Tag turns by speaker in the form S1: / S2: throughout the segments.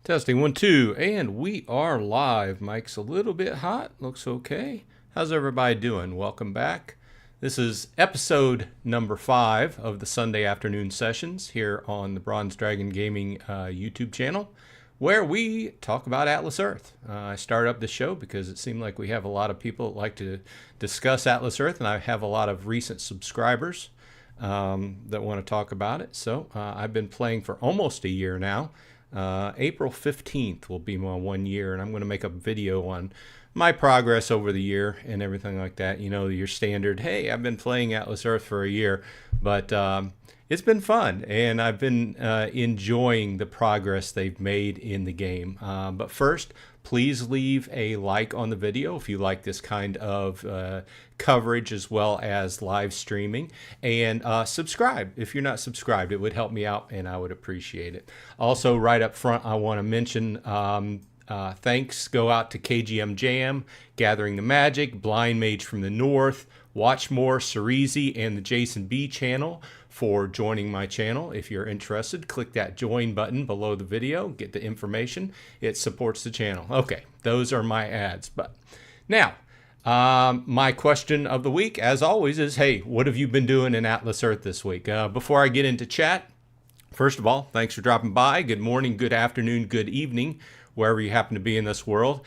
S1: Testing 1, 2, and we are live. Mic's a little bit hot. Looks okay. How's everybody doing? Welcome back. This is episode number 5 of the Sunday afternoon sessions here on the Bronze Dragon Gaming YouTube channel, where we talk about Atlas Earth. I started up the show because it seemed like we have a lot of people that like to discuss Atlas Earth, and I have a lot of recent subscribers that want to talk about it. So I've been playing for almost a year now. April 15th will be my 1 year, and I'm going to make a video on my progress over the year and everything like that. You know, your standard, hey, I've been playing Atlas Earth for a year, but it's been fun, and I've been enjoying the progress they've made in the game. But first, please leave a like on the video if you like this kind of coverage as well as live streaming, and subscribe if you're not subscribed. It would help me out and I would appreciate it. Also, right up front, I want to mention thanks go out to KGM Jam, Gathering the Magic, Blind Mage from the North, Watchmore, Cerezi, and the Jason B channel for joining my channel. If you're interested, click that join button below the video, get the information. It supports the channel. Okay, those are my ads. But now, my question of the week, as always, is, hey, what have you been doing in Atlas Earth this week? Before I get into chat, first of all, thanks for dropping by. Good morning, good afternoon, good evening, wherever you happen to be in this world.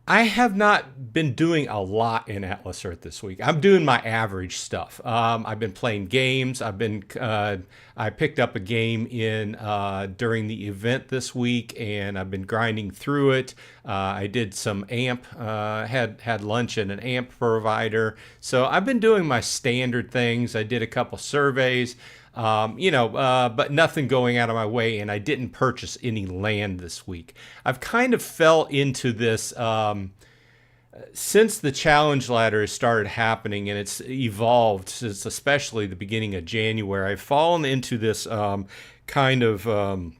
S1: I have not been doing a lot in Atlas Earth this week. I'm doing my average stuff. I've been playing games. I picked up a game in during the event this week, and I've been grinding through it. I did some AMP, had lunch at an AMP provider. So I've been doing my standard things. I did a couple surveys. But nothing going out of my way, and I didn't purchase any land this week. I've kind of fell into this, since the challenge ladder has started happening and it's evolved since especially the beginning of January, I've fallen into this kind of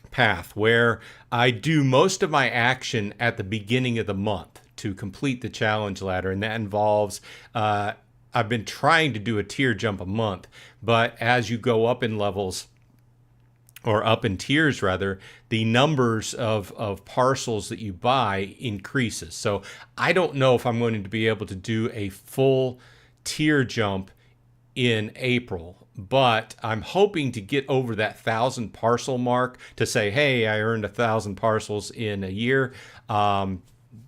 S1: path where I do most of my action at the beginning of the month to complete the challenge ladder, and that involves I've been trying to do a tier jump a month, but as you go up in levels, or up in tiers rather, the numbers of parcels that you buy increases. So I don't know if I'm going to be able to do a full tier jump in April, but I'm hoping to get over that 1,000 parcel mark to say, hey, I earned 1,000 parcels in a year.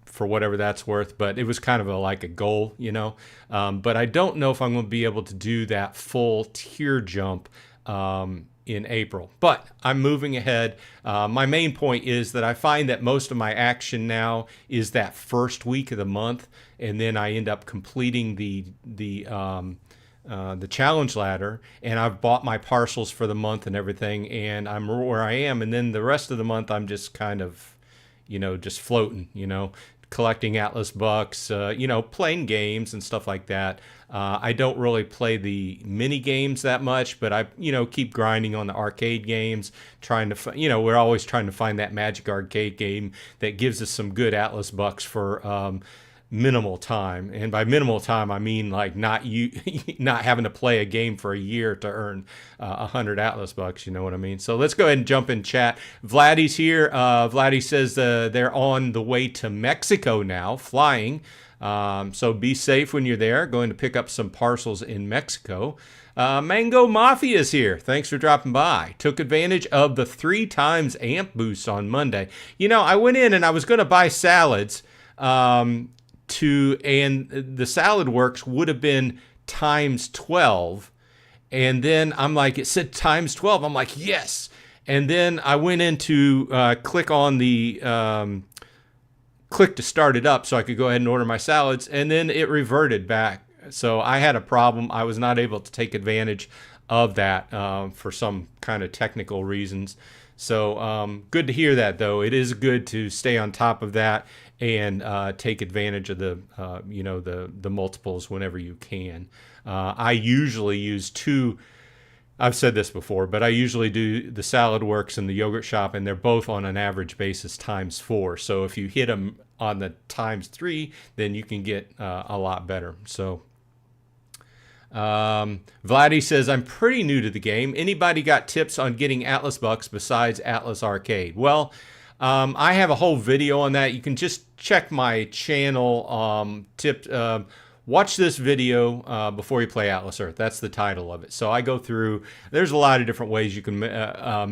S1: For whatever that's worth, but it was kind of like a goal, you know. But I don't know if I'm going to be able to do that full tier jump in April. But I'm moving ahead. My main point is that I find that most of my action now is that first week of the month, and then I end up completing the challenge ladder, and I've bought my parcels for the month and everything, and I'm where I am. And then the rest of the month, I'm just kind of, just floating, collecting Atlas bucks, playing games and stuff like that. I don't really play the mini games that much, but I, keep grinding on the arcade games, trying to, we're always trying to find that magic arcade game that gives us some good Atlas bucks for minimal time. And by minimal time, I mean like not having to play a game for a year to earn 100 Atlas bucks. You know what I mean? So let's go ahead and jump in chat. Vladdy's here. Vladdy says they're on the way to Mexico now, flying. So be safe when you're there. Going to pick up some parcels in Mexico. Mango Mafia's here. Thanks for dropping by. Took advantage of the 3 times AMP boost on Monday. I went in and I was going to buy salads. And the salad works would have been times 12, and then I'm like, it said times 12. I'm like, yes. And then I went in to click on the click to start it up so I could go ahead and order my salads, and then it reverted back. So I had a problem. I was not able to take advantage of that for some kind of technical reasons. So good to hear that, though. It is good to stay on top of that and take advantage of the the multiples whenever you can. I usually use 2. I've said this before, but I usually do the Salad Works and the Yogurt Shop, and they're both on an average basis times 4. So if you hit them on the times 3, then you can get a lot better. So Vladdy says, I'm pretty new to the game. Anybody got tips on getting Atlas bucks besides Atlas Arcade? Well, I have a whole video on that. You can just check my channel. Watch this video before you play Atlas Earth. That's the title of it. So I go through, there's a lot of different ways you can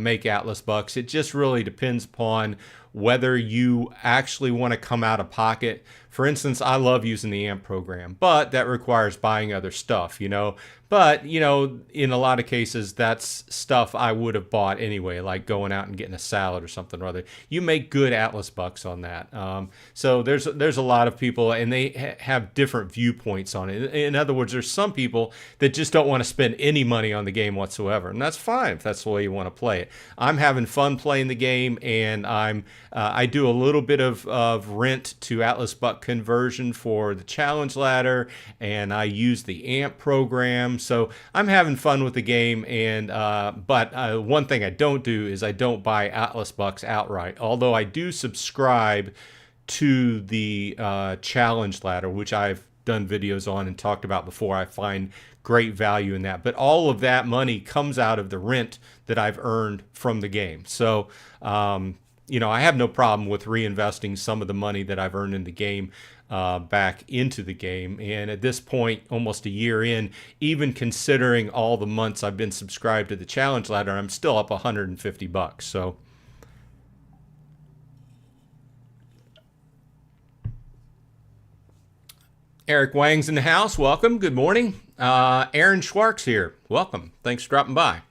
S1: make Atlas bucks. It just really depends upon whether you actually want to come out of pocket. For instance, I love using the AMP program, but that requires buying other stuff, you know. But, you know, in a lot of cases, that's stuff I would have bought anyway, like going out and getting a salad or something or other. You make good Atlas bucks on that. So there's a lot of people, and they have different viewpoints on it. In other words, there's some people that just don't want to spend any money on the game whatsoever, and that's fine if that's the way you want to play it. I'm having fun playing the game, and I do a little bit of rent to Atlas buck conversion for the challenge ladder, and I use the AMP program. So I'm having fun with the game, and but one thing I don't do is I don't buy Atlas bucks outright, although I do subscribe to the challenge ladder, which I've done videos on and talked about before. I find great value in that, but all of that money comes out of the rent that I've earned from the game. So you know, I have no problem with reinvesting some of the money that I've earned in the game back into the game. And at this point, almost a year in, even considering all the months I've been subscribed to the challenge ladder, I'm still up $150. So Eric Wang's in the house. Welcome. Good morning. Aaron Schwartz here. Welcome. Thanks for dropping by.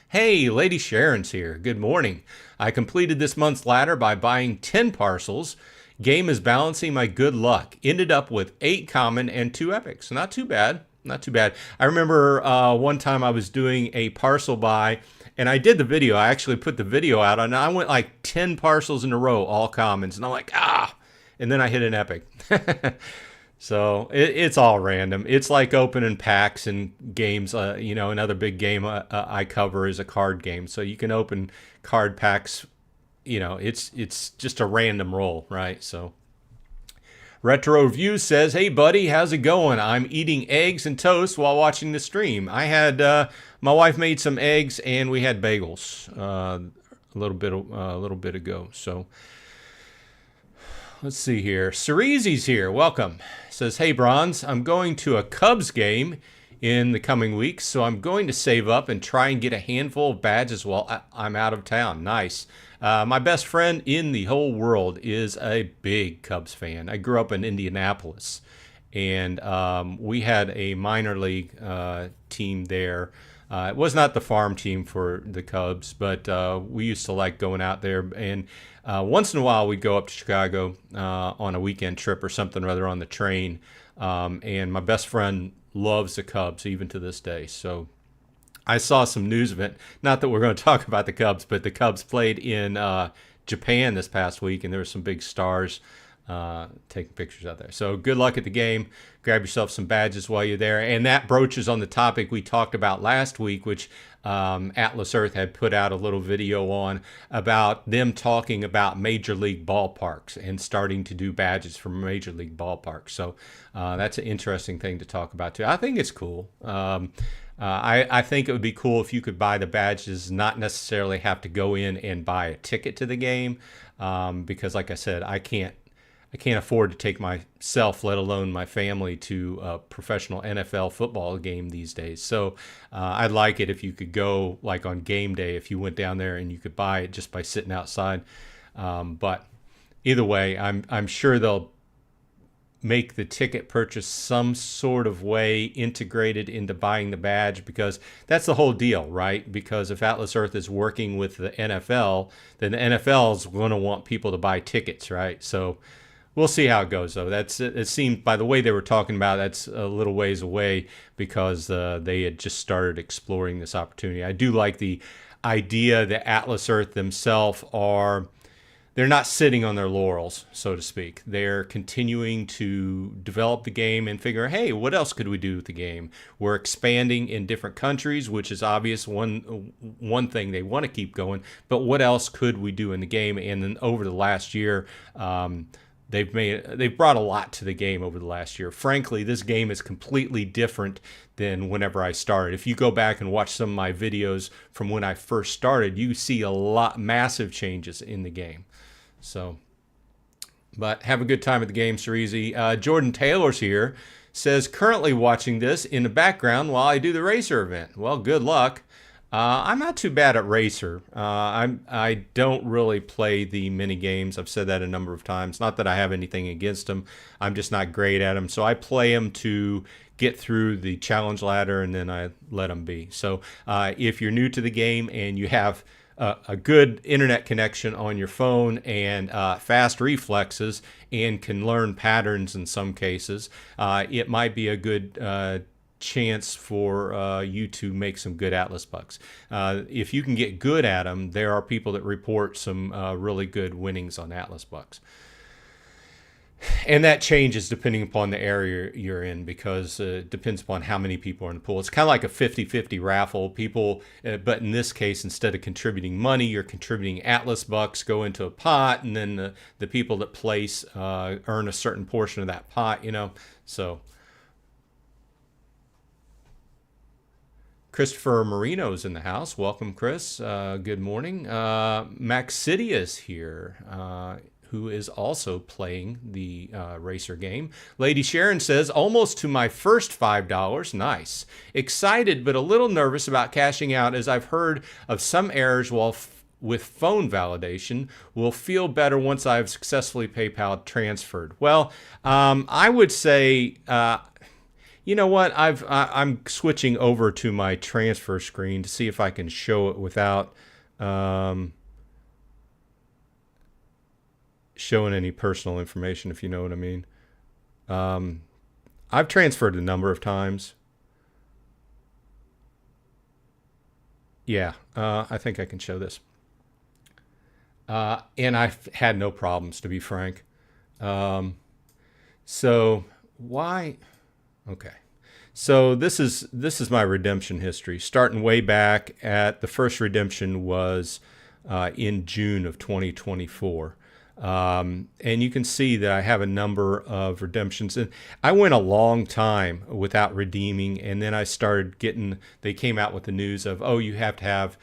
S1: Hey, Lady Sharon's here. Good morning. I completed this month's ladder by buying 10 parcels. Game is balancing my good luck. Ended up with 8 common and 2 epics. Not too bad. Not too bad. I remember one time I was doing a parcel buy, and I did the video. I actually put the video out, and I went like 10 parcels in a row, all commons. And I'm like, and then I hit an epic. So it's all random. It's like opening packs and games. You know, another big game I cover is a card game. So you can open card packs. You know, it's just a random roll, right? So Retro View says, "Hey buddy, how's it going? I'm eating eggs and toast while watching the stream. I had my wife made some eggs and we had bagels a little bit ago. So." Let's see here. Cerezy's here. Welcome. Says, hey, Bronze, I'm going to a Cubs game in the coming weeks, so I'm going to save up and try and get a handful of badges while I'm out of town. Nice. My best friend in the whole world is a big Cubs fan. I grew up in Indianapolis, and we had a minor league team there. It was not the farm team for the Cubs, but we used to like going out there, and once in a while we'd go up to Chicago on a weekend trip or something or other on the train, and my best friend loves the Cubs even to this day. So I saw some news of it. Not that we're going to talk about the Cubs, but the Cubs played in Japan this past week, and there were some big stars taking pictures out there. So good luck at the game. Grab yourself some badges while you're there. And that broaches on the topic we talked about last week, which Atlas Earth had put out a little video on about them talking about major league ballparks and starting to do badges for major league ballparks. So that's an interesting thing to talk about too. I think it's cool. I think it would be cool if you could buy the badges, not necessarily have to go in and buy a ticket to the game, because like I said, I can't afford to take myself, let alone my family, to a professional NFL football game these days. So I'd like it if you could go, like on game day, if you went down there and you could buy it just by sitting outside. But either way, I'm sure they'll make the ticket purchase some sort of way integrated into buying the badge, because that's the whole deal, right? Because if Atlas Earth is working with the NFL, then the NFL is going to want people to buy tickets, right? So we'll see how it goes, though. It seemed, by the way they were talking about, that's a little ways away, because they had just started exploring this opportunity. I do like the idea that Atlas Earth themselves they're not sitting on their laurels, so to speak. They're continuing to develop the game and figure, hey, what else could we do with the game? We're expanding in different countries, which is obvious, one thing they want to keep going. But what else could we do in the game? And then over the last year, they've brought a lot to the game over the last year. Frankly, this game is completely different than whenever I started. If you go back and watch some of my videos from when I first started, you see massive changes in the game. So, but have a good time at the game, Cerezy. Jordan Taylor's here. Says, currently watching this in the background while I do the Racer event. Well, good luck. I'm not too bad at Racer. I don't really play the mini games. I've said that a number of times. Not that I have anything against them. I'm just not great at them. So I play them to get through the challenge ladder, and then I let them be. So if you're new to the game and you have a good internet connection on your phone and fast reflexes and can learn patterns in some cases, it might be a good chance for you to make some good Atlas bucks. If you can get good at them, there are people that report some really good winnings on Atlas bucks. And that changes depending upon the area you're in, because it depends upon how many people are in the pool. It's kind of like a 50-50 raffle. People, but in this case, instead of contributing money, you're contributing Atlas bucks, go into a pot, and then the people that place earn a certain portion of that pot, you know. So Christopher Marino's in the house. Welcome, Chris. Good morning. Maxidius here, who is also playing the Racer game. Lady Sharon says, almost to my first $5. Nice. Excited, but a little nervous about cashing out, as I've heard of some errors with phone validation. Will feel better once I've successfully PayPal transferred. Well, I would say... you know what? I'm switching over to my transfer screen to see if I can show it without showing any personal information, if you know what I mean. I've transferred a number of times. Yeah, I think I can show this. And I've had no problems, to be frank. So why... Okay, so this is my redemption history, starting way back at the first redemption was in June of 2024. And you can see that I have a number of redemptions, and I went a long time without redeeming, and then I started they came out with the news of, oh, you have to have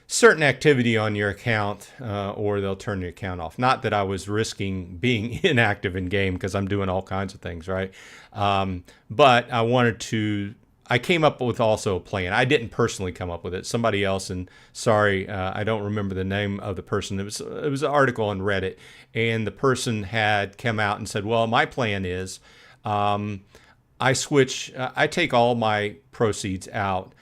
S1: certain activity on your account or they'll turn the account off. Not that I was risking being inactive in game, because I'm doing all kinds of things, right? But I came up with also a plan. I didn't personally come up with it. Somebody else, and sorry, I don't remember the name of the person. It was an article on Reddit, and the person had come out and said, well, my plan is I take all my proceeds out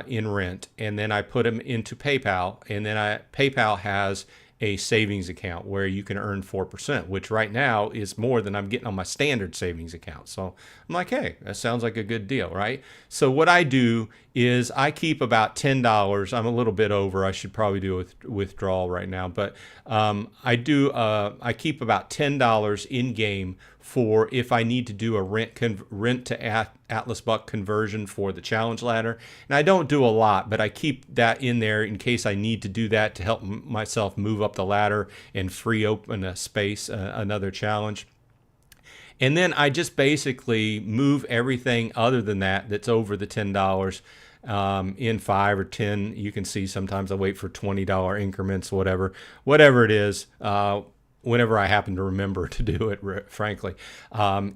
S1: in rent, and then I put them into PayPal, and then PayPal has a savings account where you can earn 4%, which right now is more than I'm getting on my standard savings account. So I'm like, hey, that sounds like a good deal, right? So what I do is I keep about $10. I'm a little bit over. I should probably do a withdrawal right now, but I keep about $10 in game for if I need to do a rent to Atlas Buck conversion for the challenge ladder. And I don't do a lot, but I keep that in there in case I need to do that to help myself move up the ladder and free open a space, another challenge. And then I just basically move everything other than that's over the $10 in 5 or 10. You can see sometimes I wait for $20 increments, whatever it is, whenever I happen to remember to do it, frankly,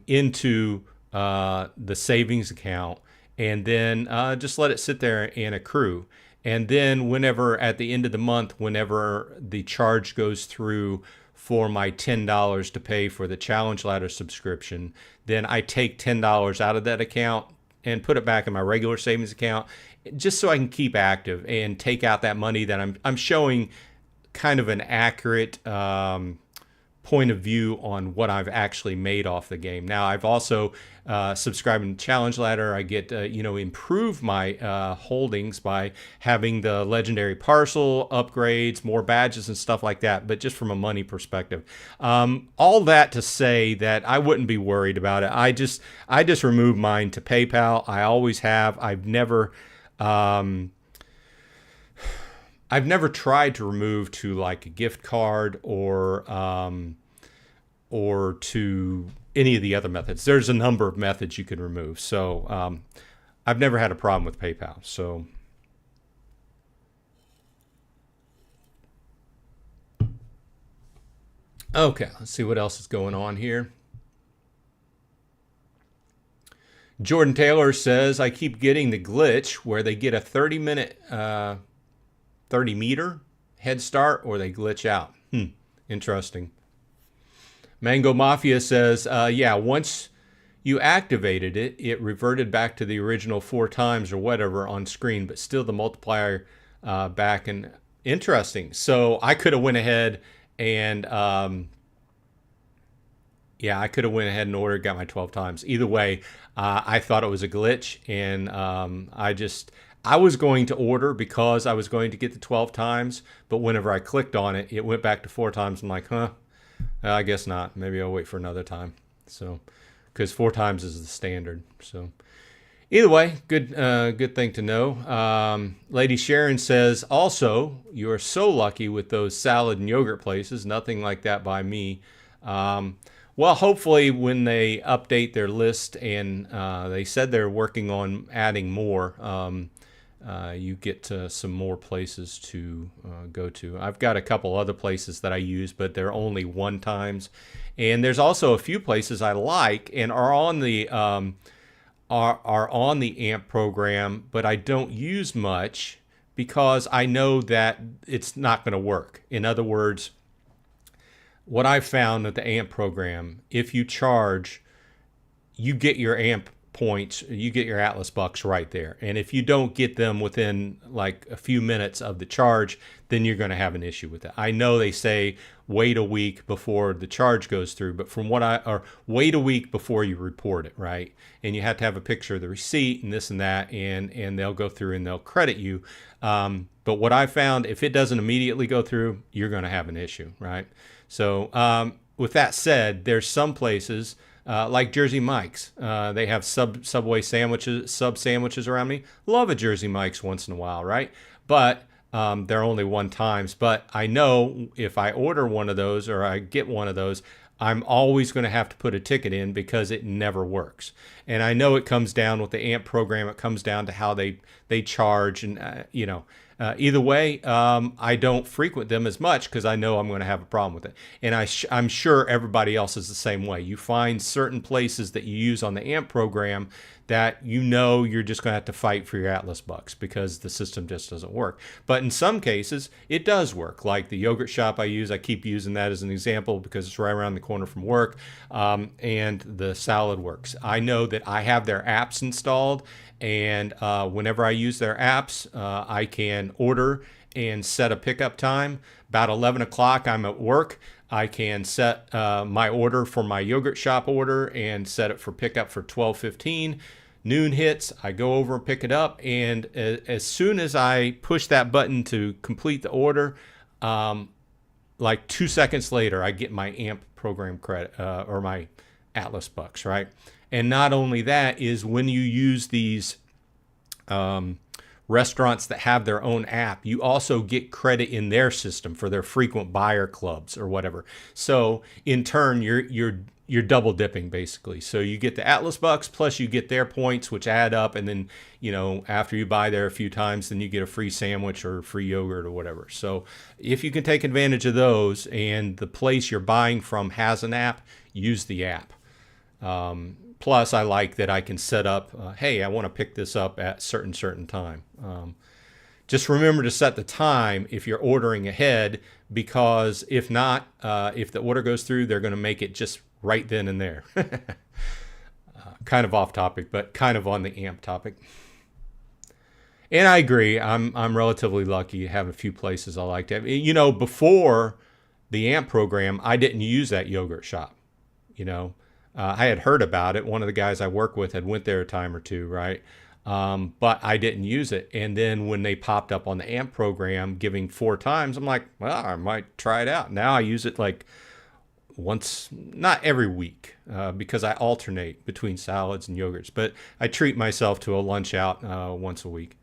S1: into the savings account, and then just let it sit there and accrue. And then whenever at the end of the month, whenever the charge goes through for my $10 to pay for the challenge ladder subscription, then I take $10 out of that account and put it back in my regular savings account, just so I can keep active and take out that money that I'm showing kind of an accurate point of view on what I've actually made off the game. Now, I've also subscribed to Challenge Ladder. I get improve my holdings by having the legendary parcel upgrades, more badges and stuff like that, but just from a money perspective. All that to say that I wouldn't be worried about it. I just removed mine to PayPal. I always have. I've never tried to remove to like a gift card or or to any of the other methods. There's a number of methods you can remove. So I've never had a problem with PayPal. So okay, let's see what else is going on here. Jordan Taylor says, I keep getting the glitch where they get a 30-minute, 30-meter head start, or they glitch out. Interesting. Mango Mafia says, yeah, once you activated it, it reverted back to the original 4 times or whatever on screen, but still the multiplier back. And interesting. So I could have went ahead and yeah, I could have went ahead and ordered, got my 12 times. Either way, I thought it was a glitch, and I was going to order because I was going to get the 12 times, but whenever I clicked on it, it went back to 4 times. I'm like, I guess not. Maybe I'll wait for another time. So, because 4 times is the standard. So, either way, good thing to know. Lady Sharon says, also, you are so lucky with those salad and yogurt places. Nothing like that by me. Well, hopefully when they update their list, and they said they're working on adding more, you get some more places to go to. I've got a couple other places that I use, but they're only 1 times. And there's also a few places I like and are on the AMP program, but I don't use much because I know that it's not going to work. In other words, what I've found with the AMP program, if you charge, you get your AMP points, you get your Atlas bucks right there. And if you don't get them within like a few minutes of the charge, then you're going to have an issue with it. I know they say wait a week before the charge goes through, but or wait a week before you report it, right? And you have to have a picture of the receipt and this and that, and they'll go through and they'll credit you. But what I found, if it doesn't immediately go through, you're going to have an issue, right? So with that said, there's some places like Jersey Mike's. They have Subway sandwiches, sub sandwiches around me. Love a Jersey Mike's once in a while, right? But they're only 1 times. But I know if I order one of those or I get one of those, I'm always going to have to put a ticket in because it never works. And I know it comes down with the AMP program. It comes down to how they charge, and either way, I don't frequent them as much because I know I'm going to have a problem with it. And I'm sure everybody else is the same way. You find certain places that you use on the AMP program that you're just going to have to fight for your Atlas bucks because the system just doesn't work. But in some cases, it does work. Like the yogurt shop I use, I keep using that as an example because it's right around the corner from work, and the salad works. I know that I have their apps installed, and whenever I use their apps, I can order and set a pickup time. About 11 o'clock, I'm at work. I can set my order for my yogurt shop order and set it for pickup for 12:15. Noon hits, I go over and pick it up, and as soon as I push that button to complete the order, like 2 seconds later, I get my AMP program credit or my Atlas bucks, right? And not only that, is when you use these restaurants that have their own app, you also get credit in their system for their frequent buyer clubs or whatever. So in turn, you're double dipping basically. So you get the Atlas bucks plus you get their points, which add up, and then after you buy there a few times, then you get a free sandwich or free yogurt or whatever. So if you can take advantage of those, and the place you're buying from has an app, use the app. Plus, I like that I can set up, hey, I want to pick this up at certain time. Just remember to set the time if you're ordering ahead, because if not, if the order goes through, they're going to make it just right then and there. Kind of off topic, but kind of on the AMP topic. And I agree, I'm relatively lucky to have a few places I like to have. Before the AMP program, I didn't use that yogurt shop, I had heard about it. One of the guys I work with had went there a time or two, right? But I didn't use it. And then when they popped up on the AMP program giving 4 times, I'm like, well, I might try it out. Now I use it like once, not every week, because I alternate between salads and yogurts. But I treat myself to a lunch out once a week.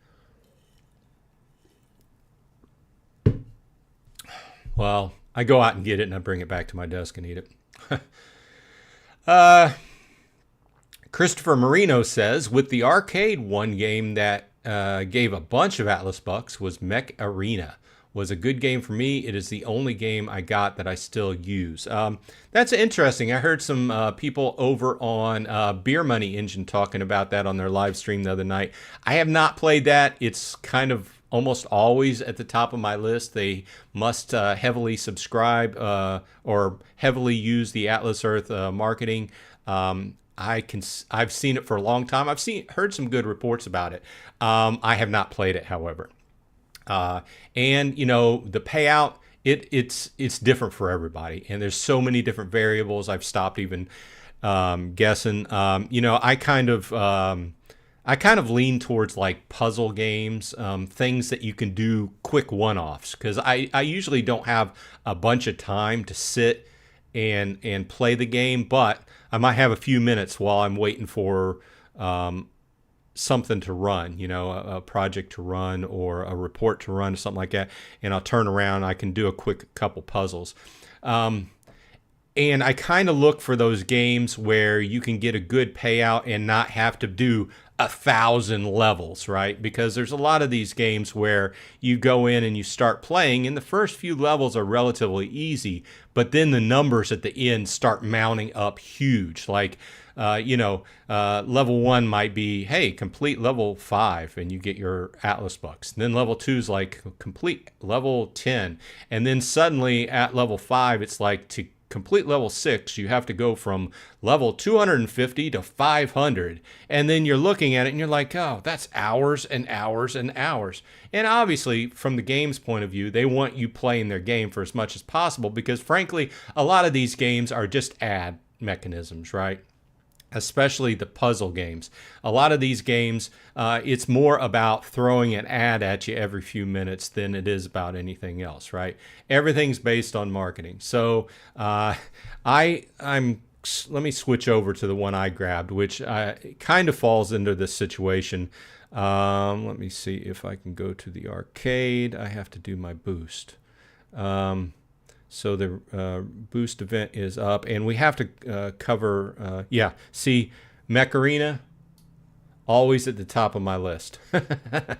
S1: Well, I go out and get it and I bring it back to my desk and eat it. Christopher Marino says, with the arcade, one game that gave a bunch of Atlas bucks was Mech Arena. Was a good game for me. It is the only game I got that I still use. That's interesting. I heard some people over on Beer Money Engine talking about that on their live stream the other night. I have not played that. It's kind of almost always at the top of my list. They must heavily subscribe or heavily use the Atlas Earth marketing. I've seen it for a long time. Heard some good reports about it. I have not played it, however. And you know, the payout, it's different for everybody, and there's so many different variables. I've stopped even guessing. You know, I kind of lean towards like puzzle games, things that you can do quick one-offs, because I usually don't have a bunch of time to sit and play the game, but I might have a few minutes while I'm waiting for something to run, you know, a project to run or a report to run or something like that, and I'll turn around, I can do a quick couple puzzles. And I kind of look for those games where you can get a good payout and not have to do 1,000 levels, right? Because there's a lot of these games where you go in and you start playing, and the first few levels are relatively easy, but then the numbers at the end start mounting up huge. Like, level 1 might be, hey, complete level 5 and you get your Atlas bucks. And then level 2 is like complete level 10. And then suddenly at level 5, it's like to complete level 6, you have to go from level 250 to 500. And then you're looking at it and you're like, oh, that's hours and hours and hours. And obviously, from the game's point of view, they want you playing their game for as much as possible, because frankly, a lot of these games are just ad mechanisms, right? Especially the puzzle games. A lot of these games, it's more about throwing an ad at you every few minutes than it is about anything else, right? Everything's based on marketing. So let me switch over to the one I grabbed, which kind of falls into this situation. Let me see if I can go to the arcade. I have to do my boost. So the boost event is up, and we have to cover, see, Mech Arena, always at the top of my list. Let's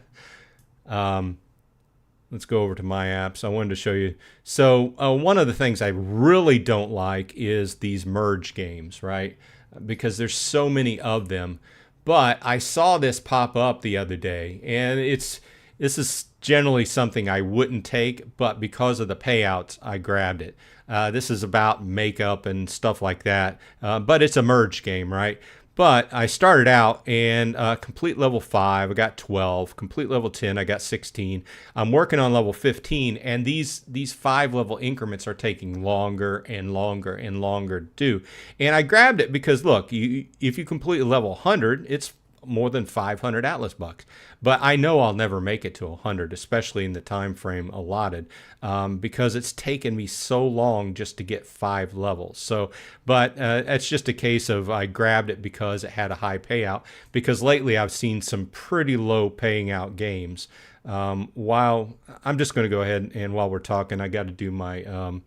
S1: go over to my apps. I wanted to show you. So one of the things I really don't like is these merge games, right? Because there's so many of them. But I saw this pop up the other day, and this is generally something I wouldn't take, but because of the payouts, I grabbed it. This is about makeup and stuff like that, but it's a merge game, right? But I started out and complete level 5, I got 12. Complete level 10, I got 16. I'm working on level 15, and these 5-level increments are taking longer and longer and longer to do. And I grabbed it because, look, if you complete level 100, it's more than 500 Atlas bucks. But I know I'll never make it to 100, especially in the time frame allotted, because it's taken me so long just to get 5 levels. So, but it's just a case of I grabbed it because it had a high payout, because lately I've seen some pretty low paying out games. While I'm just going to go ahead and while we're talking, I got to do my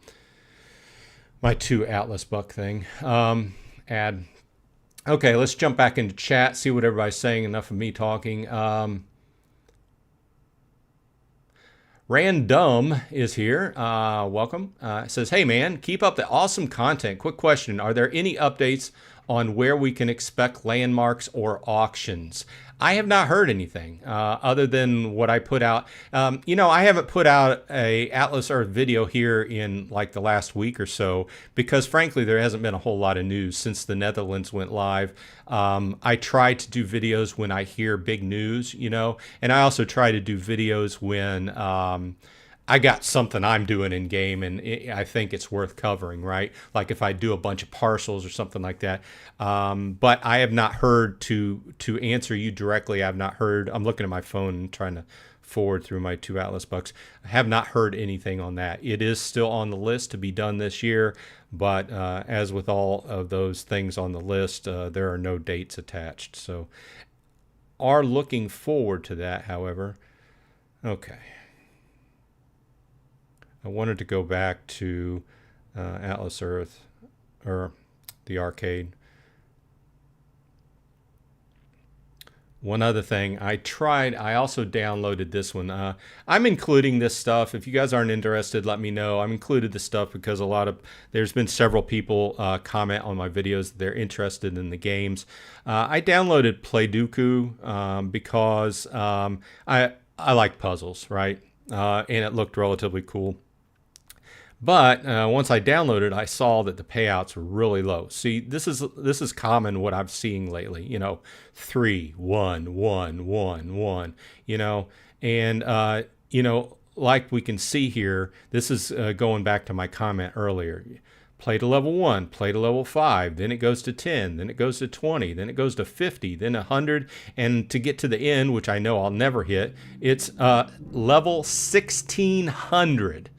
S1: my 2 Atlas buck thing. Add. Okay, let's jump back into chat, see what everybody's saying. Enough of me talking. Random is here. Welcome. It says, hey man, keep up the awesome content. Quick question. Are there any updates on where we can expect landmarks or auctions? I have not heard anything other than what I put out. I haven't put out a Atlas Earth video here in like the last week or so because frankly, there hasn't been a whole lot of news since the Netherlands went live. I try to do videos when I hear big news, and I also try to do videos when I got something I'm doing in game and I think it's worth covering, right? Like if I do a bunch of parcels or something like that. But I have not heard, to answer you directly, I've not heard. I'm looking at my phone and trying to forward through my 2 Atlas bucks. I have not heard anything on that. It is still on the list to be done this year, but as with all of those things on the list, there are no dates attached. So are looking forward to that, however. Okay. I wanted to go back to Atlas Earth or the arcade. One other thing I also downloaded this one. I'm including this stuff. If you guys aren't interested, let me know. I'm included this stuff because there's been several people comment on my videos that they're interested in the games. I downloaded Playduku because I like puzzles, right? And it looked relatively cool. But once I downloaded, I saw that the payouts were really low. See, this is common what I'm seeing lately. 3, 1, 1, 1, 1. And like we can see here, this is going back to my comment earlier. Play to level 1, play to level 5, then it goes to 10, then it goes to 20, then it goes to 50, then 100, and to get to the end, which I know I'll never hit, it's level 1600.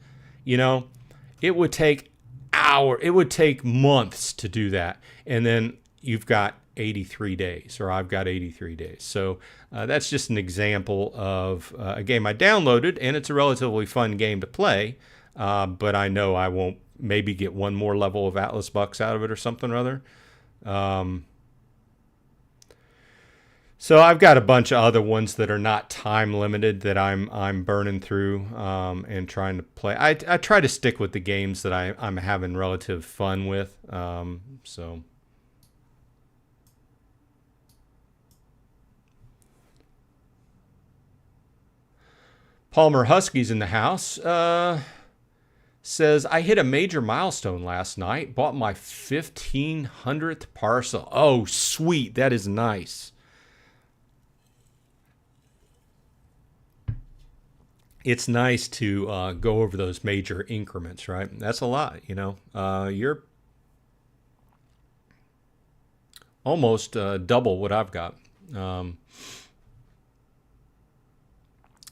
S1: It would take months to do that. And then you've got 83 days, or I've got 83 days. So that's just an example of a game I downloaded, and it's a relatively fun game to play. But I know I won't maybe get one more level of Atlas bucks out of it or something or other. So I've got a bunch of other ones that are not time limited that I'm burning through and trying to play. I try to stick with the games that I'm having relative fun with. So Palmer Husky's in the house. Says, I hit a major milestone last night. Bought my 1500th parcel. Oh, sweet. That is nice. It's nice to go over those major increments, right? That's a lot, You're almost double what I've got.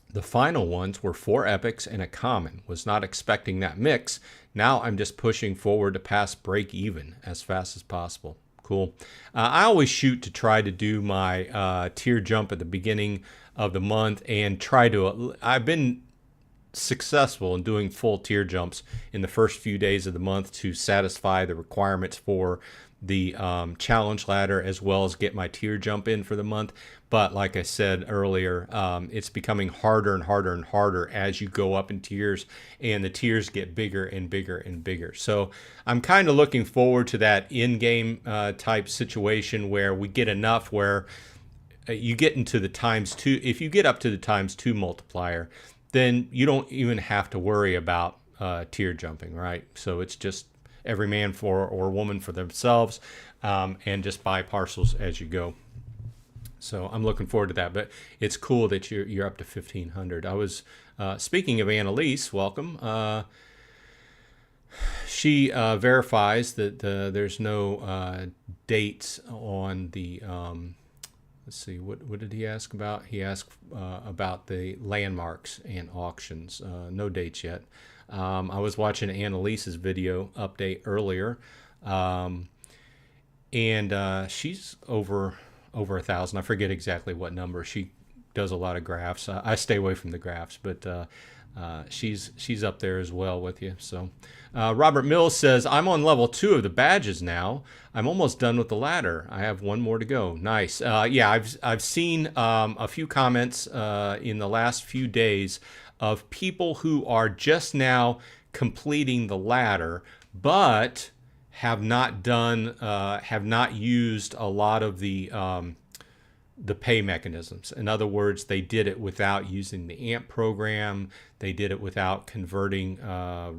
S1: The final ones were 4 epics and a common. Was not expecting that mix. Now I'm just pushing forward to pass break even as fast as possible. Cool. I always shoot to try to do my tier jump at the beginning of the month and I've been successful in doing full tier jumps in the first few days of the month to satisfy the requirements for the challenge ladder, as well as get my tier jump in for the month. But like I said earlier, it's becoming harder and harder and harder as you go up in tiers, and the tiers get bigger and bigger and bigger. So I'm kind of looking forward to that in-game type situation where we get enough where you get into the ×2. If you get up to the ×2 multiplier, then you don't even have to worry about tier jumping, right? So it's just every man or woman for themselves, and just buy parcels as you go. So I'm looking forward to that. But it's cool that you're up to 1500. I was speaking of Annalise, welcome. She verifies that there's no dates on the. Let's see, what did he ask about? He asked about the landmarks and auctions. No dates yet. I was watching Annalise's video update earlier, and she's over 1,000. I forget exactly what number. She does a lot of graphs. I stay away from the graphs, but she's up there as well with you. So Robert Mills says, I'm on level 2 of the badges now. I'm almost done with the ladder. I have one more to go. Nice. Yeah, I've seen a few comments in the last few days of people who are just now completing the ladder, but have not used a lot of the pay mechanisms. In other words, they did it without using the AMP program. They did it without converting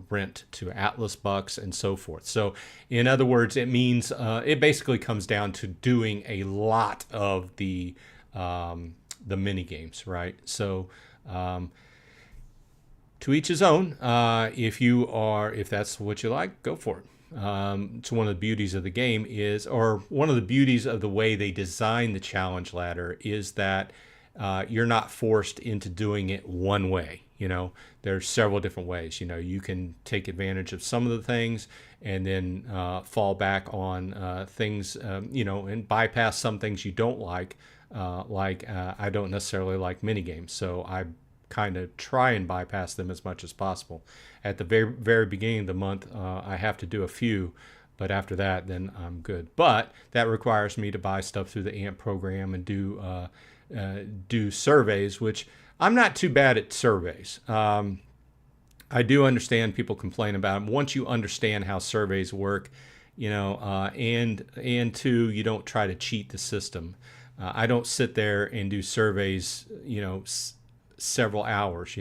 S1: rent to Atlas bucks and so forth. So in other words, it means it basically comes down to doing a lot of the mini games, right? So to each his own. If that's what you like, go for it. It's one of the beauties of the game one of the beauties of the way they design the challenge ladder is that you're not forced into doing it one way. There's several different ways. You can take advantage of some of the things and then fall back on things, and bypass some things you don't like. I don't necessarily like mini games, so I kind of try and bypass them as much as possible. At the very, very beginning of the month, I have to do a few, But after that, then I'm good. But that requires me to buy stuff through the AMP program and do surveys, which I'm not too bad at surveys. I do understand people complain about them. Once you understand how surveys work, and two, you don't try to cheat the system. I don't sit there and do surveys, several hours,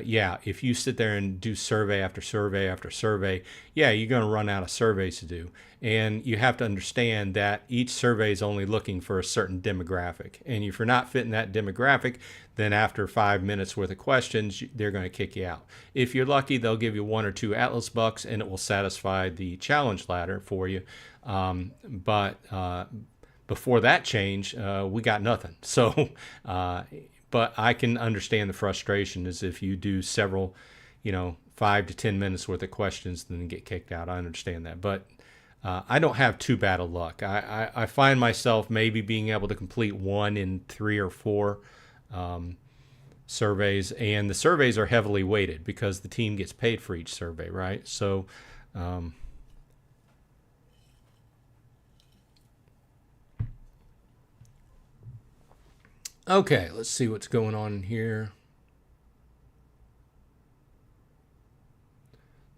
S1: yeah, if you sit there and do survey after survey after survey, yeah, you're going to run out of surveys to do. And you have to understand that each survey is only looking for a certain demographic. And if you're not fitting that demographic, then after 5 minutes worth of questions, they're going to kick you out. If you're lucky, they'll give you 1 or 2 Atlas bucks and it will satisfy the challenge ladder for you. But before that change, we got nothing. So, but I can understand the frustration is if you do several, 5 to 10 minutes worth of questions, then get kicked out. I understand that. But I don't have too bad of luck. I find myself maybe being able to complete 1 in 3 or 4 surveys. And the surveys are heavily weighted because the team gets paid for each survey, right? So, okay, let's see what's going on in here.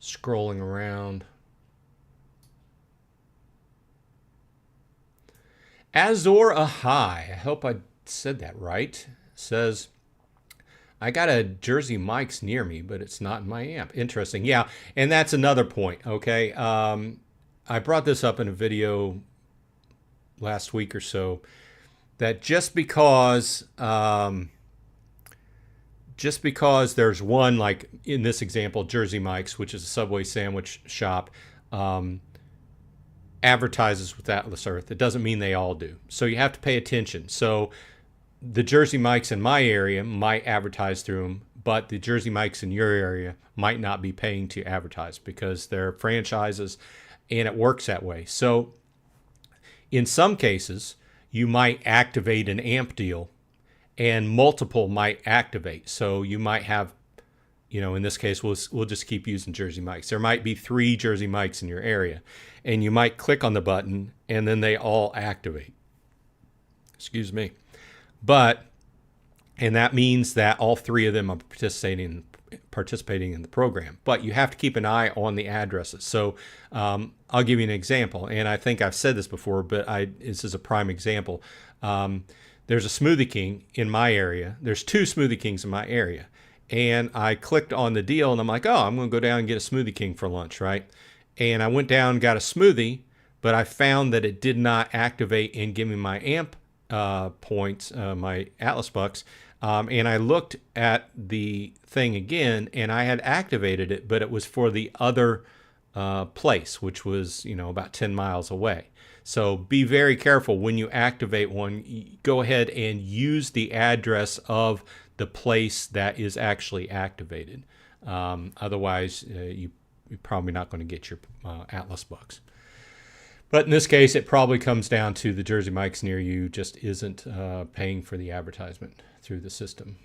S1: Scrolling around. Azor Ahai, I hope I said that right, says, I got a Jersey Mike's near me, but it's not in my amp. Interesting. Yeah, and that's another point, okay? I brought this up in a video last week or so, that just because there's one, like in this example, Jersey Mike's, which is a Subway sandwich shop, advertises with Atlas Earth, it doesn't mean they all do. So you have to pay attention. So the Jersey Mike's in my area might advertise through them, but the Jersey Mike's in your area might not be paying to advertise because they're franchises and it works that way. So in some cases, you might activate an AMP deal and multiple might activate. So you might have, in this case, we'll just keep using Jersey Mike's. There might be 3 Jersey Mike's in your area and you might click on the button and then they all activate. Excuse me. And that means that all 3 of them are participating in the program. But you have to keep an eye on the addresses. So I'll give you an example. And I think I've said this before, but this is a prime example. There's a Smoothie King in my area. There's 2 Smoothie Kings in my area. And I clicked on the deal and I'm like, I'm going to go down and get a Smoothie King for lunch, right? And I went down and got a smoothie, but I found that it did not activate and give me my AMP points, my Atlas bucks. And I looked at the thing again and I had activated it, but it was for the other place, which was, about 10 miles away. So be very careful when you activate one. Go ahead and use the address of the place that is actually activated. Otherwise, you're probably not going to get your Atlas bucks. But in this case, it probably comes down to the Jersey Mike's near you just isn't paying for the advertisement through the system.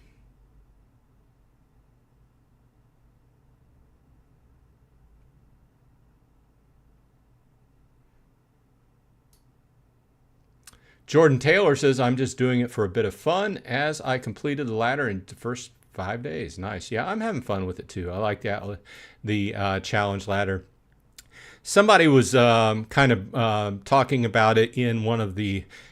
S1: Jordan Taylor says, I'm just doing it for a bit of fun as I completed the ladder in the first 5 days. Nice. Yeah, I'm having fun with it too. I like the challenge ladder. Somebody was kind of talking about it in one of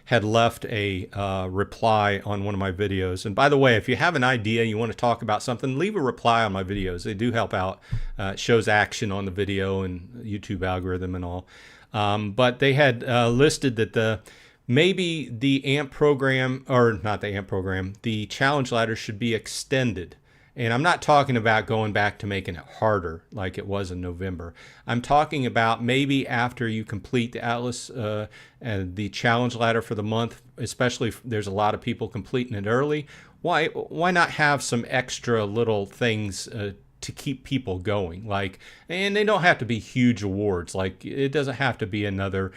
S1: had left a reply on one of my videos. And by the way, if you have an idea, you want to talk about something, leave a reply on my videos. They do help out. It shows action on the video and YouTube algorithm and all. But they had listed that maybe the AMP program, or not the AMP program, the challenge ladder should be extended. And I'm not talking about going back to making it harder like it was in November. I'm talking about maybe after you complete the Atlas and the challenge ladder for the month, especially if there's a lot of people completing it early, why not have some extra little things to keep people going? And they don't have to be huge awards. Like it doesn't have to be another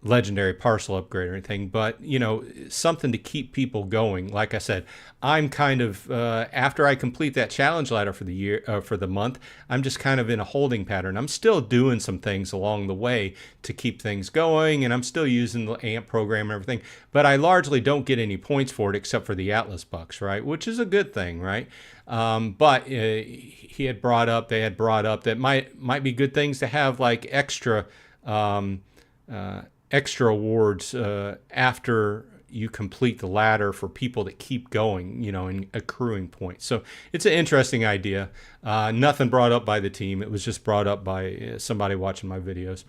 S1: legendary parcel upgrade or anything, but something to keep people going. Like I said, I'm kind of after I complete that challenge ladder for the year, for the month, I'm just kind of in a holding pattern. I'm still doing some things along the way to keep things going, and I'm still using the AMP program and everything, but I largely don't get any points for it except for the Atlas bucks, right? Which is a good thing, right? But they had brought up that might be good things to have, like extra extra awards after you complete the ladder for people that keep going, and accruing points. So it's an interesting idea. Nothing brought up by the team. It was just brought up by somebody watching my videos.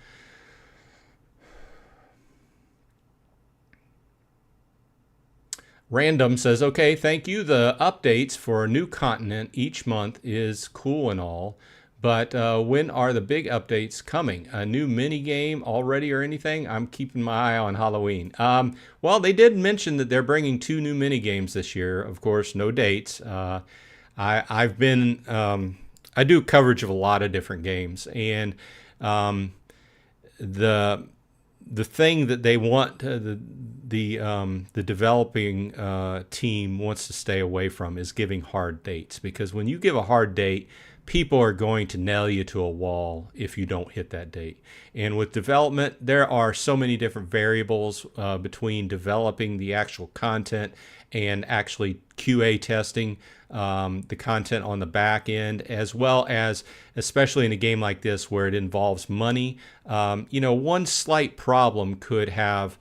S1: Random says, okay, thank you. The updates for a new continent each month is cool and all, but when are the big updates coming? A new mini game already or anything? I'm keeping my eye on Halloween. Well, they did mention that they're bringing 2 new mini games this year. Of course, no dates. I've been I do coverage of a lot of different games, and the thing that they want the developing team wants to stay away from is giving hard dates, because when you give a hard date, people are going to nail you to a wall if you don't hit that date. And with development, there are so many different variables between developing the actual content and actually QA testing the content on the back end, as well as, especially in a game like this where it involves money, one slight problem could have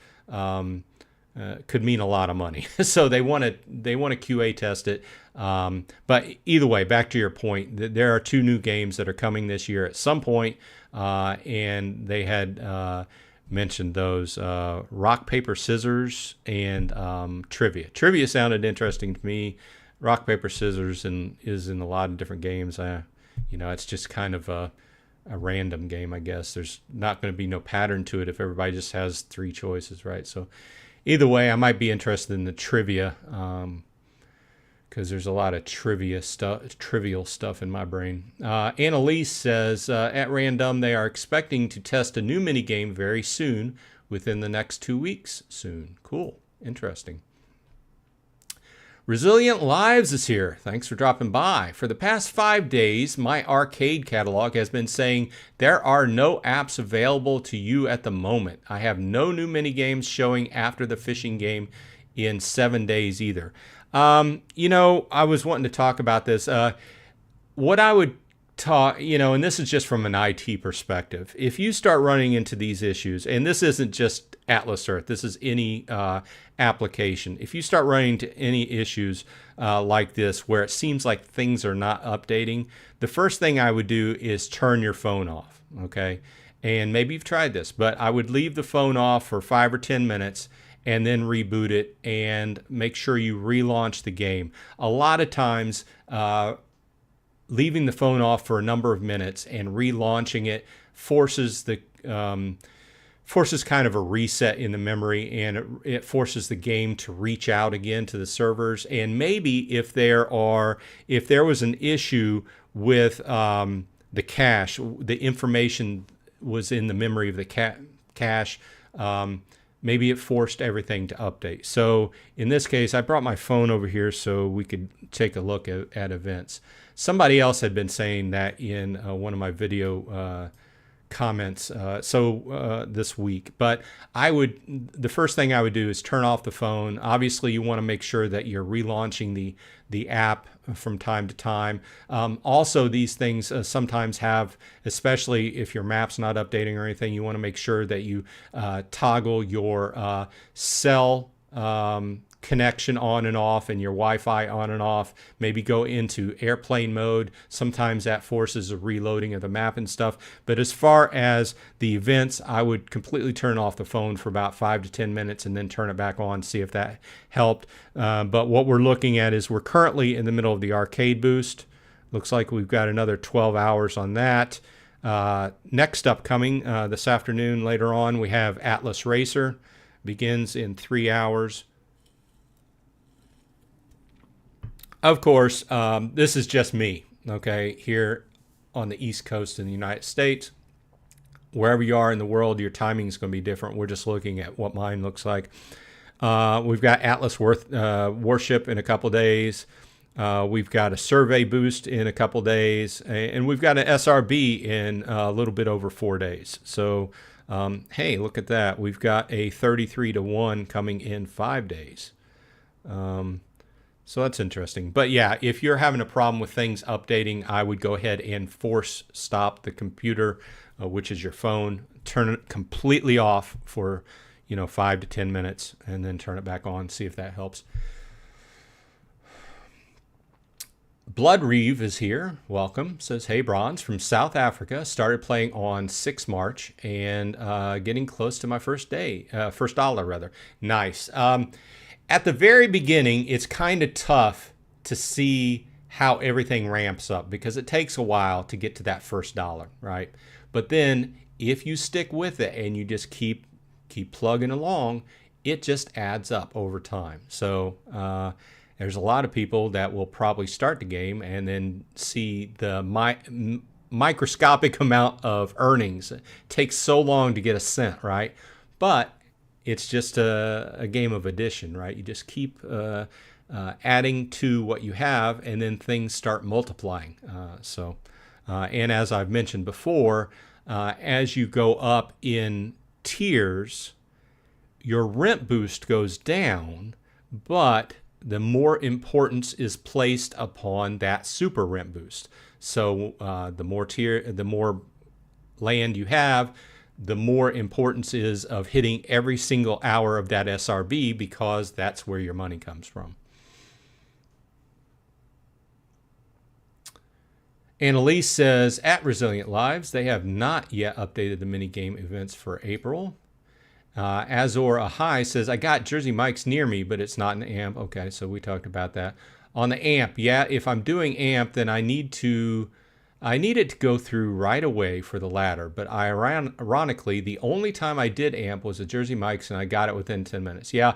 S1: could mean a lot of money. So they want to QA test it. But either way, back to your point, there are 2 new games that are coming this year at some point, and they had mentioned those rock, paper, scissors, and trivia. Trivia sounded interesting to me. Rock, paper, scissors is in a lot of different games. It's just kind of a random game, I guess. There's not going to be no pattern to it if everybody just has 3 choices, right? So either way, I might be interested in the trivia, because there's a lot of trivial stuff in my brain. Annalise says, at random, they are expecting to test a new mini game very soon, within the next 2 weeks. Soon. Cool. Interesting. Resilient Lives is here. Thanks for dropping by. For the past 5 days, my arcade catalog has been saying there are no apps available to you at the moment. I have no new mini games showing after the fishing game in 7 days either. I was wanting to talk about this. What I would talk, and this is just from an IT perspective. If you start running into these issues, and this isn't just Atlas Earth, this is any application. If you start running into any issues like this, where it seems like things are not updating, the first thing I would do is turn your phone off, okay? And maybe you've tried this, but I would leave the phone off for 5 or 10 minutes and then reboot it and make sure you relaunch the game. A lot of times, leaving the phone off for a number of minutes and relaunching it forces kind of a reset in the memory, and it forces the game to reach out again to the servers. And maybe if there was an issue with the cache, the information was in the memory of the cache, maybe it forced everything to update. So in this case, I brought my phone over here so we could take a look at events. Somebody else had been saying that in one of my video comments this week. But the first thing I would do is turn off the phone. Obviously, you want to make sure that you're relaunching the app from time to time. Also, these things sometimes have, especially if your map's not updating or anything, you want to make sure that you toggle your cell connection on and off and your Wi-Fi on and off. Maybe go into airplane mode. Sometimes that forces a reloading of the map and stuff. But as far as the events, I would completely turn off the phone for about 5 to 10 minutes and then turn it back on to see if that helped. But what we're looking at is we're currently in the middle of the arcade boost. Looks like we've got another 12 hours on that. Next upcoming this afternoon, later on, we have Atlas Racer. Begins in 3 hours. Of course, this is just me, okay, here on the East Coast in the United States. wherever you are in the world, your timing is going to be different. We're just looking at what mine looks like. We've got Atlas Warship in a couple days. We've got a survey boost in a couple days, and we've got an SRB in a little bit over 4 days. So, hey, look at that. We've got a 33-1 coming in 5 days. So that's interesting. But yeah, if you're having a problem with things updating, I would go ahead and force stop the computer, which is your phone, turn it completely off for 5 to 10 minutes, and then turn it back on, see if that helps. Blood Reeve is here. Welcome. Says, hey, Bronze, from South Africa. Started playing on 6 March and getting close to my first dollar, rather. Nice. At the very beginning, it's kind of tough to see how everything ramps up because it takes a while to get to that first dollar, right? But then if you stick with it and you just keep plugging along, it just adds up over time. So there's a lot of people that will probably start the game and then see the microscopic amount of earnings. It takes so long to get a cent, right? But it's just a game of addition, right? You just keep adding to what you have, and then things start multiplying. And as I've mentioned before, as you go up in tiers, your rent boost goes down, but the more importance is placed upon that super rent boost. So the more land you have, the more importance is of hitting every single hour of that SRB, because that's where your money comes from. Annalise says, at Resilient Lives, they have not yet updated the minigame events for April. Azor Ahai says, I got Jersey Mike's near me, but it's not an AMP. Okay, so we talked about that. On the AMP, yeah, if I'm doing AMP, then I need it to go through right away for the ladder. But ironically, the only time I did AMP was at Jersey Mike's, and I got it within 10 minutes. Yeah,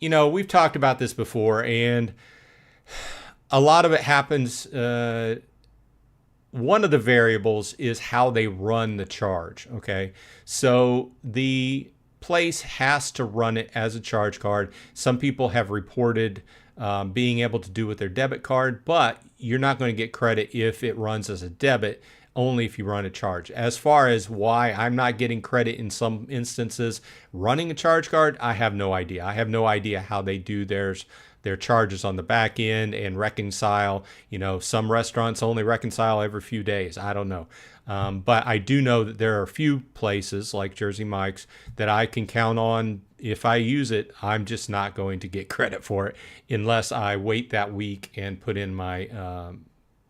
S1: we've talked about this before, and a lot of it happens. One of the variables is how they run the charge, okay? So the place has to run it as a charge card. Some people have reported being able to do with their debit card, but you're not going to get credit if it runs as a debit, only if you run a charge. As far as why I'm not getting credit in some instances running a charge card, I have no idea. I have no idea how they do their charges on the back end and reconcile. Some restaurants only reconcile every few days. I don't know. But I do know that there are a few places like Jersey Mike's that I can count on. If I use it, I'm just not going to get credit for it unless I wait that week and put in my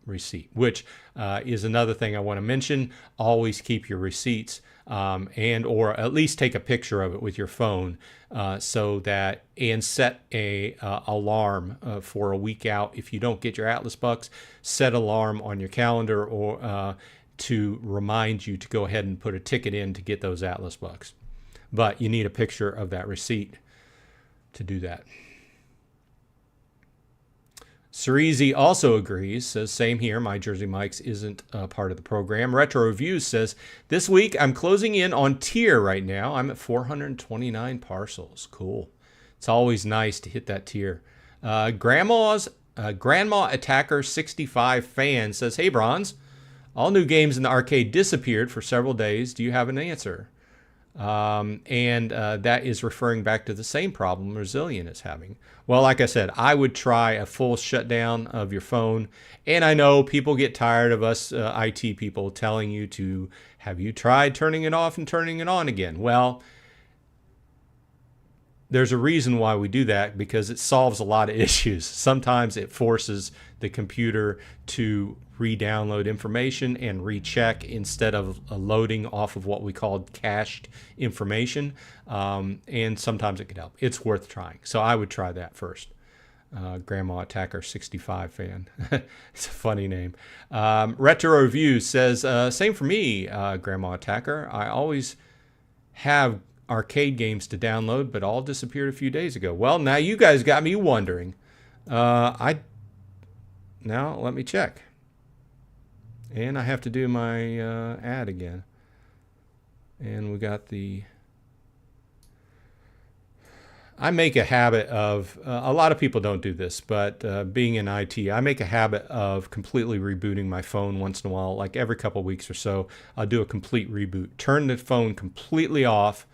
S1: receipt, which is another thing I want to mention. Always keep your receipts and or at least take a picture of it with your phone and set a alarm for a week out. If you don't get your Atlas bucks, set alarm on your calendar or to remind you to go ahead and put a ticket in to get those Atlas bucks. But you need a picture of that receipt to do that. Cerezi also agrees, says, same here, my Jersey Mike's isn't part of the program. Retro Reviews says, this week I'm closing in on tier right now. I'm at 429 parcels. Cool. It's always nice to hit that tier. Grandma Attacker 65 fan says, hey, Bronze, all new games in the arcade disappeared for several days. Do you have an answer? That is referring back to the same problem Resilient is having. Well, like I said, I would try a full shutdown of your phone. And I know people get tired of us IT people telling you to, have you tried turning it off and turning it on again? Well, there's a reason why we do that, because it solves a lot of issues. Sometimes it forces the computer to re-download information and recheck instead of loading off of what we call cached information. And sometimes it could help. It's worth trying. So I would try that first. Grandma Attacker 65 fan. It's a funny name. Retro Review says, same for me, Grandma Attacker. I always have arcade games to download, but all disappeared a few days ago. Well, now you guys got me wondering. Now let me check. And I have to do my ad again. And we got the... I make a habit of, a lot of people don't do this, but being in IT, I make a habit of completely rebooting my phone once in a while, like every couple of weeks or so. I'll do a complete reboot, turn the phone completely off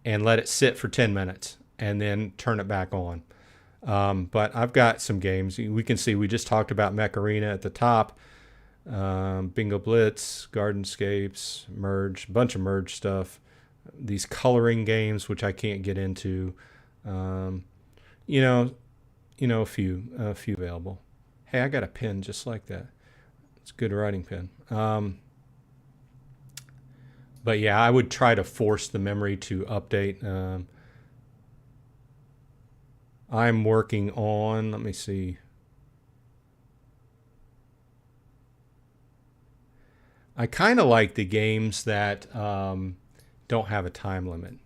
S1: and let it sit for 10 minutes and then turn it back on. But I've got some games. We can see we just talked about Mech Arena at the top, Bingo Blitz, Gardenscapes, Merge, a bunch of Merge stuff. These coloring games, which I can't get into. You know, a few available. Hey, I got a pen just like that. It's a good writing pen. But yeah, I would try to force the memory to update. I'm working on, let me see. I kind of like the games that don't have a time limit.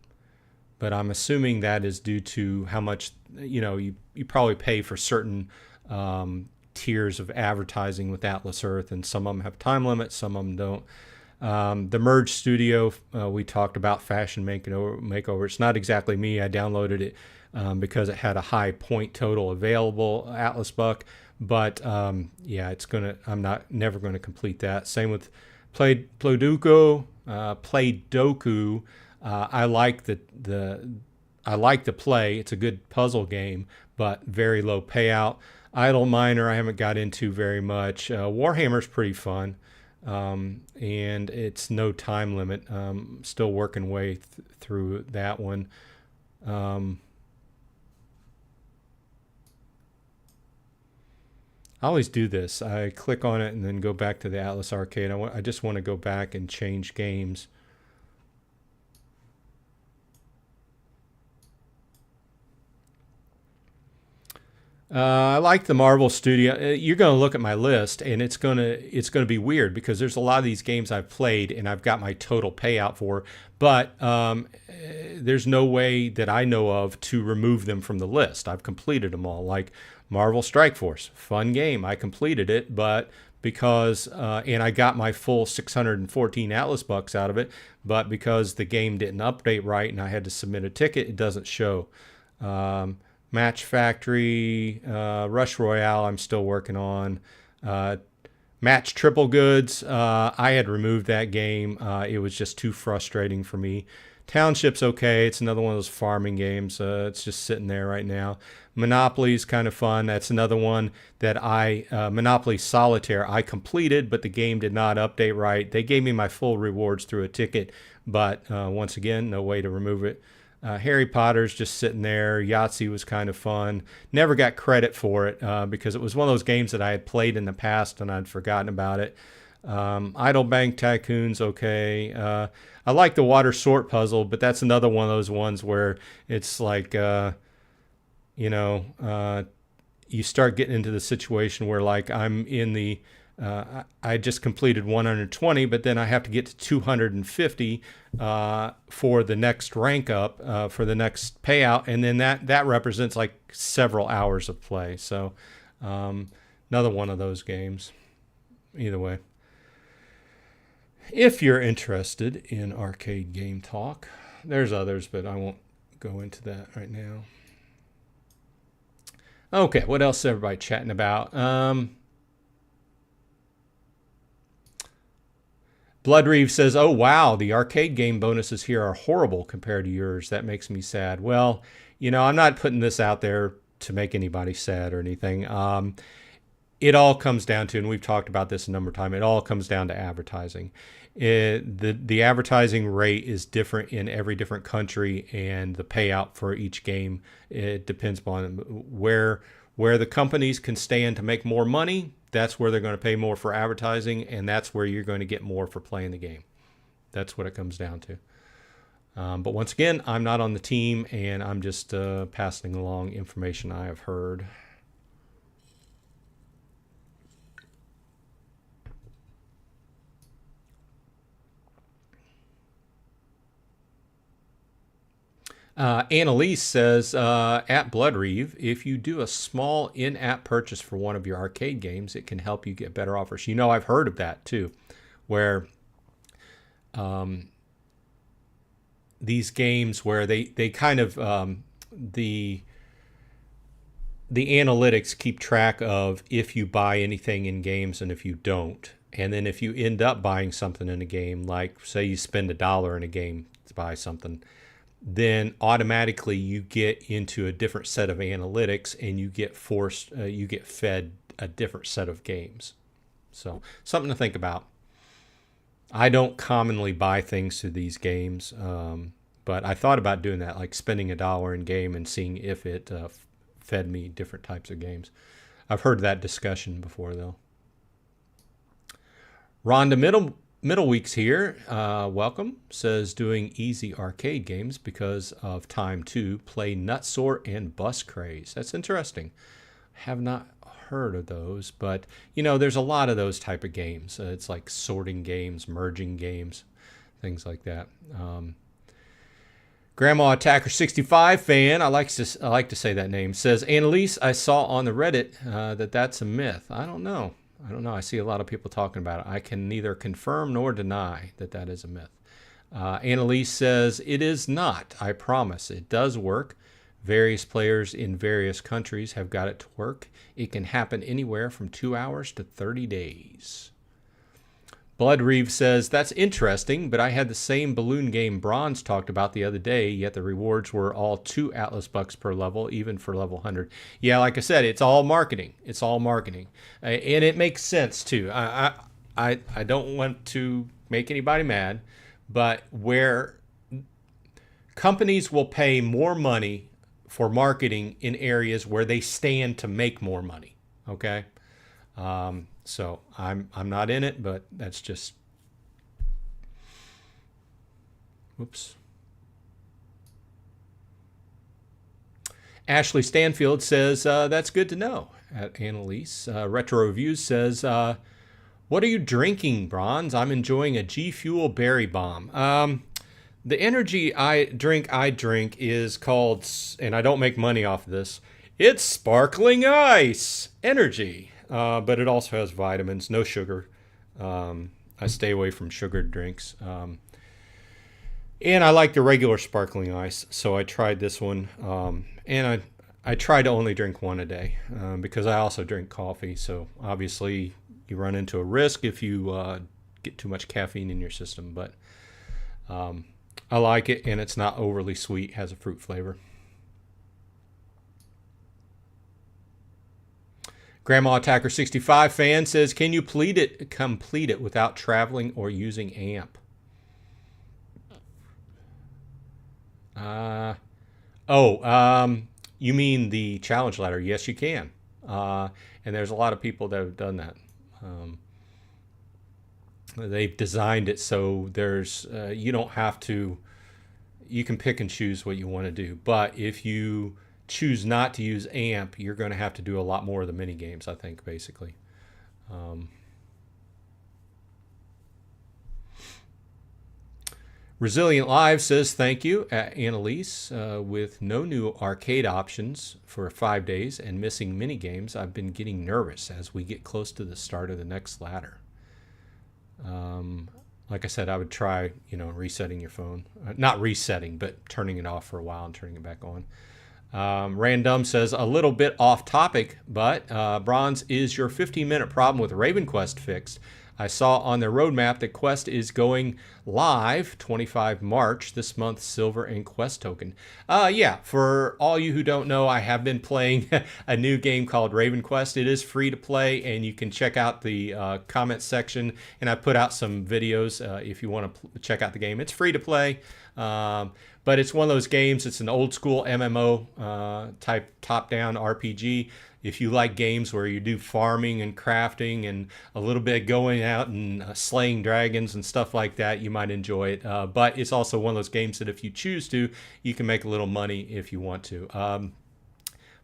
S1: But I'm assuming that is due to how much, you probably pay for certain tiers of advertising with Atlas Earth, and some of them have time limits, some of them don't. The Merge Studio, we talked about Fashion Makeover. It's not exactly me. I downloaded it because it had a high point total available, Atlas Buck. But yeah, I'm never gonna complete that. Same with Playdoku. I like the play. It's a good puzzle game, but very low payout. Idle Miner I haven't got into very much. Warhammer's pretty fun, and it's no time limit. Still working way through that one. I always do this. I click on it and then go back to the Atlas Arcade. I just want to go back and change games. I like the Marvel Studio. You're going to look at my list, and it's going to be weird because there's a lot of these games I've played and I've got my total payout for, but there's no way that I know of to remove them from the list. I've completed them all. Like Marvel Strike Force, fun game. I completed it, but because and I got my full 614 Atlas bucks out of it, but because the game didn't update right and I had to submit a ticket, it doesn't show. Match Factory, Rush Royale, I'm still working on. Match Triple Goods, I had removed that game. It was just too frustrating for me. Township's okay. It's another one of those farming games. It's just sitting there right now. Monopoly's kind of fun. That's another one that Monopoly Solitaire, I completed, but the game did not update right. They gave me my full rewards through a ticket, but once again, no way to remove it. Harry Potter's just sitting there. Yahtzee was kind of fun. Never got credit for it because it was one of those games that I had played in the past and I'd forgotten about it. Idle Bank Tycoon's okay. I like the water sort puzzle, but that's another one of those ones where it's like, you start getting into the situation where like I'm in the I just completed 120, but then I have to get to 250 for the next rank up, for the next payout, and then that represents like several hours of play. So another one of those games. Either way, if you're interested in arcade game talk, there's others, but I won't go into that right now. Okay, what else is everybody chatting about? Bloodreeve says, oh, wow, the arcade game bonuses here are horrible compared to yours. That makes me sad. Well, I'm not putting this out there to make anybody sad or anything. It all comes down to, and we've talked about this a number of times, it all comes down to advertising. The advertising rate is different in every different country, and the payout for each game, it depends upon where the companies can stand to make more money. That's where they're going to pay more for advertising, and that's where you're going to get more for playing the game. That's what it comes down to. But once again, I'm not on the team, and I'm just passing along information I have heard. Annalise says, at Bloodreeve, if you do a small in-app purchase for one of your arcade games, it can help you get better offers. I've heard of that too, where these games where they kind of the analytics keep track of if you buy anything in games and if you don't. And then if you end up buying something in a game, like say you spend $1 in a game to buy something, then automatically you get into a different set of analytics and you get you get fed a different set of games. So something to think about. I don't commonly buy things to these games, but I thought about doing that, like spending $1 in game and seeing if it fed me different types of games. I've heard that discussion before, though. Rhonda Middleweek's here. Welcome. Says doing easy arcade games because of time to play Nutsort and Bus Craze. That's interesting. Have not heard of those, but you know, there's a lot of those type of games. It's like sorting games, merging games, things like that. Grandma Attacker 65 fan, I like to say that name, says, Annalise, I saw on the Reddit that's a myth. I don't know. I see a lot of people talking about it. I can neither confirm nor deny that is a myth. Annalise says, it is not. I promise. It does work. Various players in various countries have got it to work. It can happen anywhere from 2 hours to 30 days. Blood Reeve says, that's interesting, but I had the same balloon game Bronze talked about the other day, yet the rewards were all 2 Atlas bucks per level, even for level 100. Yeah, like I said, it's all marketing. It's all marketing. And it makes sense, too. I don't want to make anybody mad, but where companies will pay more money for marketing in areas where they stand to make more money, okay? So I'm not in it, but that's just, whoops. Ashley Stanfield says, that's good to know, at Annalise. Retro Reviews says, what are you drinking, Bronze? I'm enjoying a G Fuel Berry Bomb. The energy I drink is called, and I don't make money off of this, it's Sparkling Ice Energy. But it also has vitamins, no sugar. I stay away from sugared drinks. And I like the regular sparkling ice, so I tried this one. And I try to only drink one a day because I also drink coffee. So obviously you run into a risk if you get too much caffeine in your system. But I like it, and it's not overly sweet, has a fruit flavor. Grandma Attacker 65 fan says, can you complete it without traveling or using AMP? You mean the challenge ladder? Yes, you can. And there's a lot of people that have done that. They've designed it so there's you don't have to, you can pick and choose what you want to do. But if you choose not to use AMP, you're going to have to do a lot more of the mini games, I think, basically. Resilient Live says, thank you, Annalise. With no new arcade options for 5 days and missing mini games, I've been getting nervous as we get close to the start of the next ladder. Like I said, I would try, resetting your phone. Not resetting, but turning it off for a while and turning it back on. Random says, a little bit off topic, but Bronze, is your 15-minute problem with RavenQuest fixed? I saw on their roadmap that Quest is going live 25 March this month, Silver and Quest token. Yeah, for all you who don't know, I have been playing a new game called RavenQuest. It is free to play, and you can check out the comments section, and I put out some videos if you want to check out the game. It's free to play, but it's one of those games, it's an old school MMO type top-down RPG. If you like games where you do farming and crafting and a little bit going out and slaying dragons and stuff like that, you might enjoy it. But it's also one of those games that if you choose to, you can make a little money if you want to.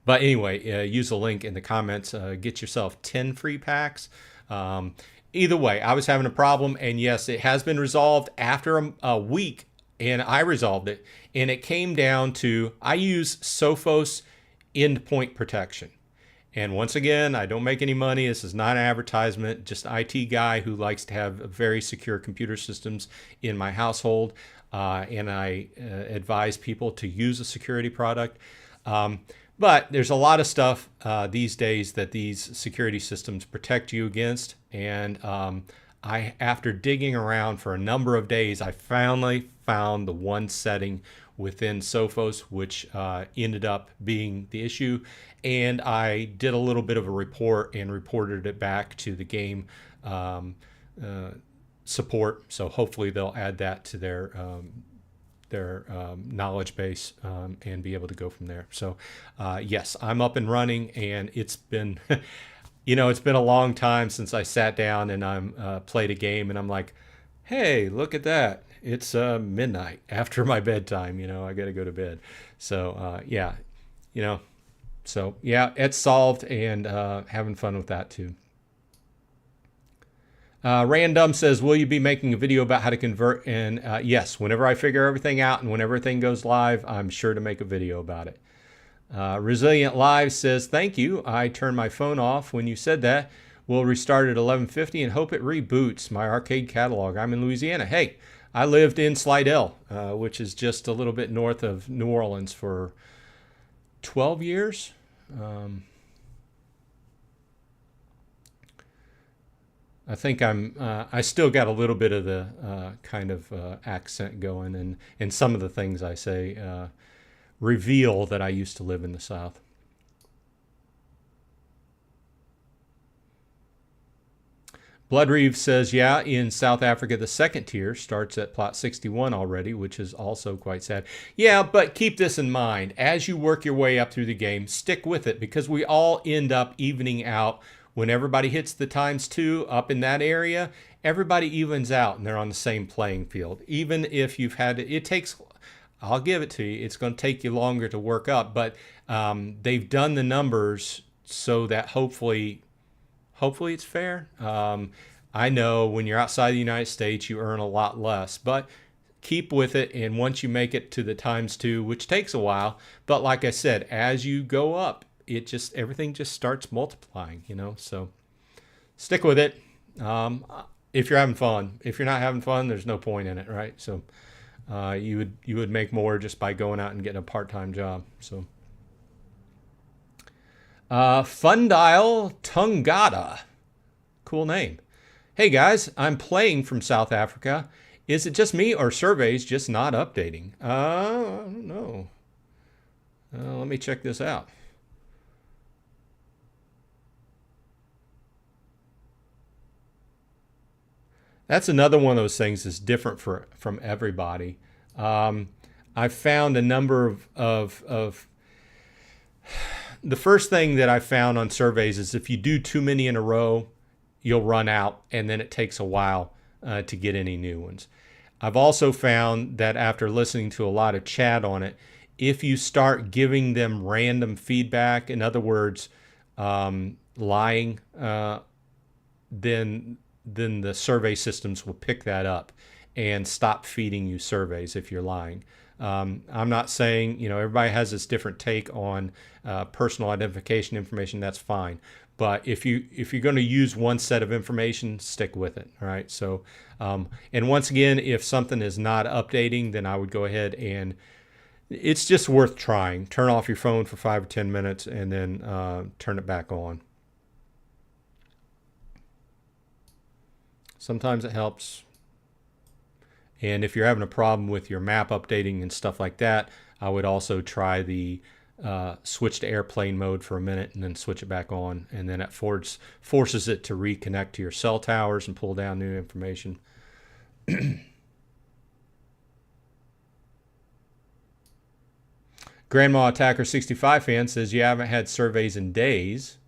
S1: But anyway, use the link in the comments. Get yourself 10 free packs. Either way, I was having a problem, and yes, it has been resolved after a week, and I resolved it. And it came down to, I use Sophos endpoint protection. And once again, I don't make any money. This is not an advertisement, just an IT guy who likes to have very secure computer systems in my household. and I advise people to use a security product. But there's a lot of stuff these days that these security systems protect you against. And after digging around for a number of days, I finally found the one setting within Sophos which ended up being the issue. And I did a little bit of a report and reported it back to the game support. So hopefully they'll add that to their knowledge base and be able to go from there. So yes, I'm up and running, and it's been, it's been a long time since I sat down and I'm played a game and I'm like, hey, look at that. It's midnight after my bedtime. I got to go to bed. So yeah, so yeah, it's solved, and having fun with that too. Random says, will you be making a video about how to convert? And yes, whenever I figure everything out and when everything goes live, I'm sure to make a video about it. Resilient Live says, thank you. I turned my phone off when you said that. We'll restart at 11:50 and hope it reboots my arcade catalog. I'm in Louisiana. Hey, I lived in Slidell, which is just a little bit north of New Orleans, for 12 years. I think I still got a little bit of the kind of accent going, and some of the things I say reveal that I used to live in the South. Bloodreeve says, yeah, in South Africa, the second tier starts at plot 61 already, which is also quite sad. Yeah, but keep this in mind. As you work your way up through the game, stick with it, because we all end up evening out. When everybody hits the ×2 up in that area, everybody evens out and they're on the same playing field. Even if you've had it takes, I'll give it to you, it's going to take you longer to work up, but they've done the numbers so that hopefully it's fair. I know when you're outside the United States, you earn a lot less, but keep with it. And once you make it to the ×2, which takes a while, but like I said, as you go up, everything just starts multiplying, so stick with it. If you're having fun. If you're not having fun, there's no point in it, right? So you would make more just by going out and getting a part-time job. So Fundial Tungata, cool name. Hey guys, I'm playing from South Africa. Is it just me, or surveys just not updating? I don't know. Let me check this out. That's another one of those things that's different from everybody. I've found a number of the first thing that I found on surveys is if you do too many in a row, you'll run out, and then it takes a while to get any new ones. I've also found that after listening to a lot of chat on it, if you start giving them random feedback, in other words, lying, then the survey systems will pick that up and stop feeding you surveys if you're lying. I'm not saying, everybody has this different take on personal identification information. That's fine. But if you're going to use one set of information, stick with it. All right. So, and once again, if something is not updating, then I would go ahead and it's just worth trying. Turn off your phone for 5 or 10 minutes and then turn it back on. Sometimes it helps. And if you're having a problem with your map updating and stuff like that, I would also try the switch to airplane mode for a minute and then switch it back on. And then it forces it to reconnect to your cell towers and pull down new information. Grandma Attacker 65 fan says, you haven't had surveys in days.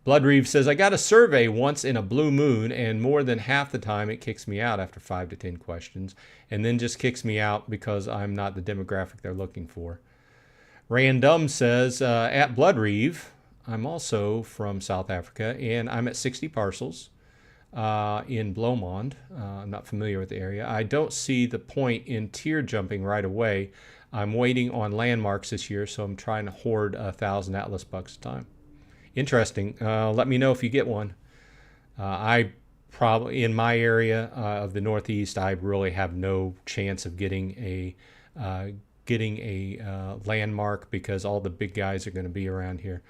S1: Bloodreeve says, I got a survey once in a blue moon, and more than half the time it kicks me out after 5 to 10 questions, and then just kicks me out because I'm not the demographic they're looking for. Random says, at Bloodreeve, I'm also from South Africa, and I'm at 60 parcels in Blomond. I'm not familiar with the area. I don't see the point in tier jumping right away. I'm waiting on landmarks this year, so I'm trying to hoard 1,000 Atlas bucks a time. Interesting. Let me know if you get one. I probably in my area of the Northeast, I really have no chance of getting a landmark because all the big guys are going to be around here.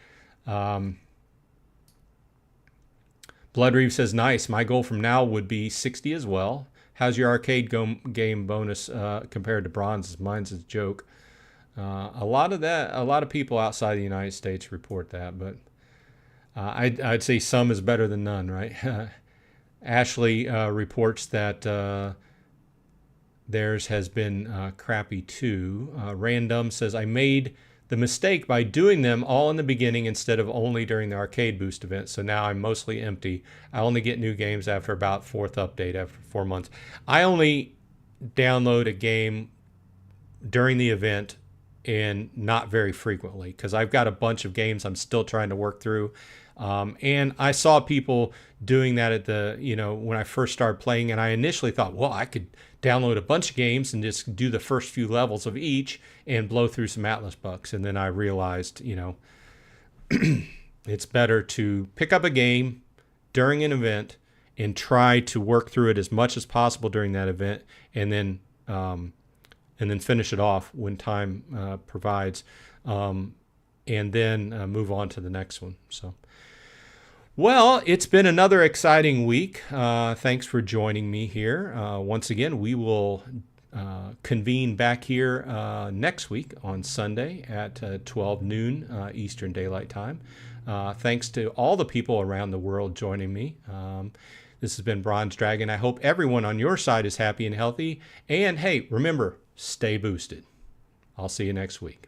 S1: Bloodreeve says, nice. My goal from now would be 60 as well. How's your arcade game bonus compared to bronze? Mine's a joke. A lot of people outside the United States report that, but I'd say some is better than none, right? Ashley reports that theirs has been crappy too. Random says, I made the mistake by doing them all in the beginning instead of only during the arcade boost event, so now I'm mostly empty. I only get new games after about 4th update after 4 months. I only download a game during the event and not very frequently because I've got a bunch of games I'm still trying to work through. And I saw people doing that at the, when I first started playing, and I initially thought, well, I could download a bunch of games and just do the first few levels of each and blow through some Atlas bucks. And then I realized, it's better to pick up a game during an event and try to work through it as much as possible during that event, and then finish it off when time provides, and then move on to the next one. So. Well, it's been another exciting week. Thanks for joining me here. Once again, we will convene back here next week on Sunday at 12 noon Eastern Daylight Time. Thanks to all the people around the world joining me. This has been Bronze Dragon. I hope everyone on your side is happy and healthy. And hey, remember, stay boosted. I'll see you next week.